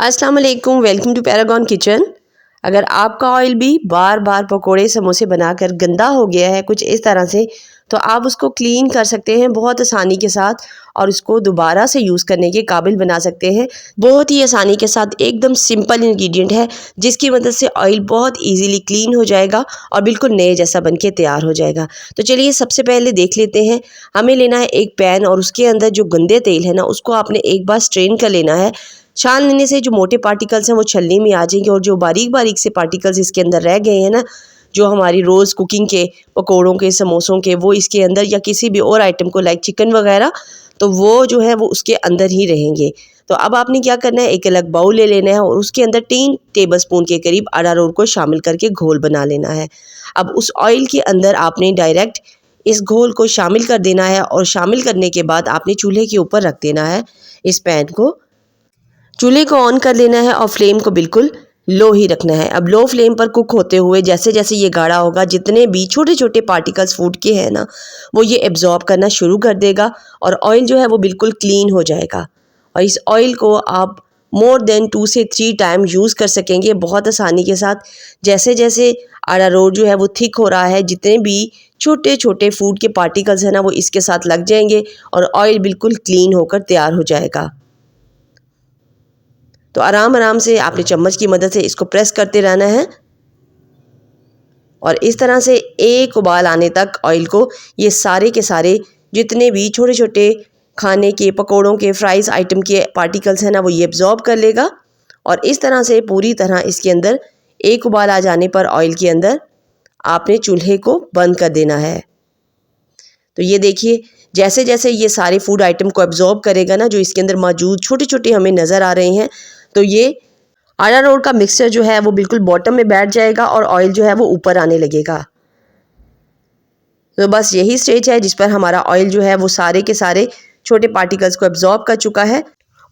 अस्सलाम वालेकुम, welcome to Paragon kitchen. अगर आपका ऑयल भी बार बार पकोड़े समोसे बनाकर गंदा हो गया है कुछ इस तरह से, तो आप उसको क्लीन कर सकते हैं बहुत आसानी के साथ और इसको दोबारा से यूज़ करने के काबिल बना सकते हैं। बहुत ही आसानी के साथ एकदम सिंपल इंग्रेडिएंट है जिसकी मदद से ऑयल बहुत इजीली क्लीन हो जाएगा और बिल्कुल नए जैसा बन के तैयार हो जाएगा। तो चलिए सबसे पहले देख लेते हैं। हमें लेना है एक पैन और उसके अंदर जो गंदे तेल है ना उसको आपने एक बार स्ट्रेन कर लेना है। छान लेने से जो मोटे पार्टिकल्स हैं वो छलनी में आ जाएंगे और जो बारीक बारीक से पार्टिकल्स इसके अंदर रह गए हैं ना, जो हमारी रोज़ कुकिंग के पकोड़ों के समोसों के, वो इसके अंदर या किसी भी और आइटम को लाइक चिकन वगैरह, तो वो जो है वो उसके अंदर ही रहेंगे। तो अब आपने क्या करना है, एक अलग बाउल ले लेना है और उसके अंदर 3 टेबलस्पून के करीब अरारोट को शामिल करके घोल बना लेना है। अब उस ऑयल के अंदर आपने डायरेक्ट इस घोल को शामिल कर देना है और शामिल करने के बाद आपने चूल्हे के ऊपर रख देना है इस पैन को। चूल्हे को ऑन कर लेना है और फ्लेम को बिल्कुल लो ही रखना है। अब लो फ्लेम पर कुक होते हुए जैसे जैसे ये गाढ़ा होगा, जितने भी छोटे छोटे पार्टिकल्स फूड के हैं ना, वो ये एब्जॉर्ब करना शुरू कर देगा और ऑयल जो है वो बिल्कुल क्लीन हो जाएगा। और इस ऑयल को आप मोर देन 2 से 3 टाइम यूज़ कर सकेंगे बहुत आसानी के साथ। जैसे जैसे अरारोट जो है वो थिक हो रहा है, जितने भी छोटे छोटे फूड के पार्टिकल्स हैं ना वो इसके साथ लग जाएंगे और ऑयल बिल्कुल क्लीन होकर तैयार हो जाएगा। तो आराम आराम से आपने चम्मच की मदद से इसको प्रेस करते रहना है और इस तरह से एक उबाल आने तक ऑयल को ये सारे के सारे जितने भी छोटे छोटे खाने के, पकोड़ों के, फ्राइज़ आइटम के पार्टिकल्स हैं ना वो ये एब्जॉर्ब कर लेगा। और इस तरह से पूरी तरह इसके अंदर एक उबाल आ जाने पर ऑयल के अंदर आपने चूल्हे को बंद कर देना है। तो ये देखिए जैसे जैसे ये सारे फूड आइटम को एब्जॉर्ब करेगा ना, जो इसके अंदर मौजूद छोटे छोटे हमें नज़र आ रहे हैं, तो ये अरारोट का मिक्सचर जो है वो बिल्कुल बॉटम में बैठ जाएगा और ऑयल जो है वो ऊपर आने लगेगा। तो बस यही स्टेज है जिस पर हमारा ऑयल जो है वो सारे के सारे छोटे पार्टिकल्स को एब्जॉर्ब कर चुका है।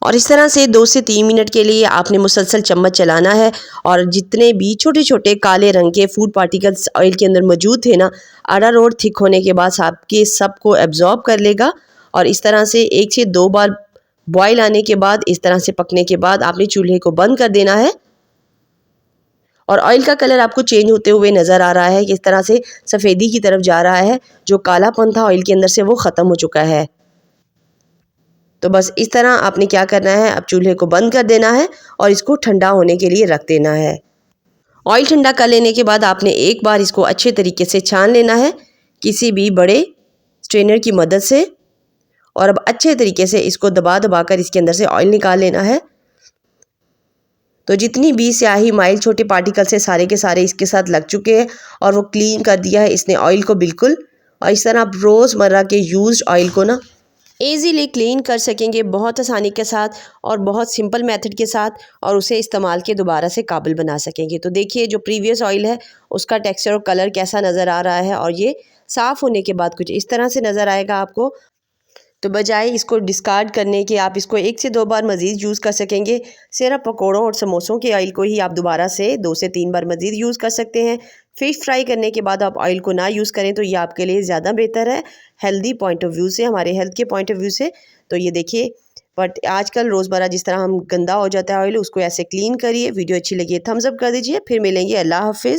और इस तरह से 2 से 3 मिनट के लिए आपने मुसलसल चम्मच चलाना है और जितने भी छोटे छोटे काले रंग के फूड पार्टिकल्स ऑयल के अंदर मौजूद थे ना, अरारोट थिक होने के बाद आपके सबको एब्जॉर्ब कर लेगा। और इस तरह से 1 से 2 बार बॉयल आने के बाद, इस तरह से पकने के बाद आपने चूल्हे को बंद कर देना है। और ऑयल का कलर आपको चेंज होते हुए नज़र आ रहा है कि इस तरह से सफ़ेदी की तरफ जा रहा है। जो कालापन था ऑयल के अंदर से वो ख़त्म हो चुका है। तो बस इस तरह आपने क्या करना है, अब चूल्हे को बंद कर देना है और इसको ठंडा होने के लिए रख देना है। ऑयल ठंडा कर लेने के बाद आपने एक बार इसको अच्छे तरीके से छान लेना है किसी भी बड़े स्ट्रेनर की मदद से। और अब अच्छे तरीके से इसको दबा दबा कर इसके अंदर से ऑयल निकाल लेना है। तो जितनी भी स्याही माइल छोटे पार्टिकल से सारे के सारे इसके साथ लग चुके हैं और वो क्लीन कर दिया है इसने ऑयल को बिल्कुल। और इस तरह आप रोज़मर्रा के यूज्ड ऑयल को ना ईज़िली क्लीन कर सकेंगे बहुत आसानी के साथ और बहुत सिंपल मेथड के साथ, और उसे इस्तेमाल के दोबारा से काबिल बना सकेंगे। तो देखिए जो प्रीवियस ऑयल है उसका टेक्सचर और कलर कैसा नज़र आ रहा है और ये साफ़ होने के बाद कुछ इस तरह से नज़र आएगा आपको। तो बजाय इसको डिस्कार्ड करने के आप इसको 1 से 2 बार मज़ीद यूज़ कर सकेंगे। सिर्फ पकौड़ों और समोसों के ऑयल को ही आप दोबारा से 2 से 3 बार मज़ीद यूज़ कर सकते हैं। फ़िश फ्राई करने के बाद आप ऑयल को ना यूज़ करें तो ये आपके लिए ज़्यादा बेहतर है हेल्दी पॉइंट ऑफ व्यू से, हमारे हेल्थ के पॉइंट ऑफ व्यू से। तो ये देखिए, बट आजकल रोज़मर्रा जिस तरह हम गंदा हो जाता है ऑयल, उसको ऐसे क्लीन करिए। वीडियो अच्छी लगी है थम्स अप कर दीजिए। फिर मिलेंगे। अल्लाह हाफ़िज़।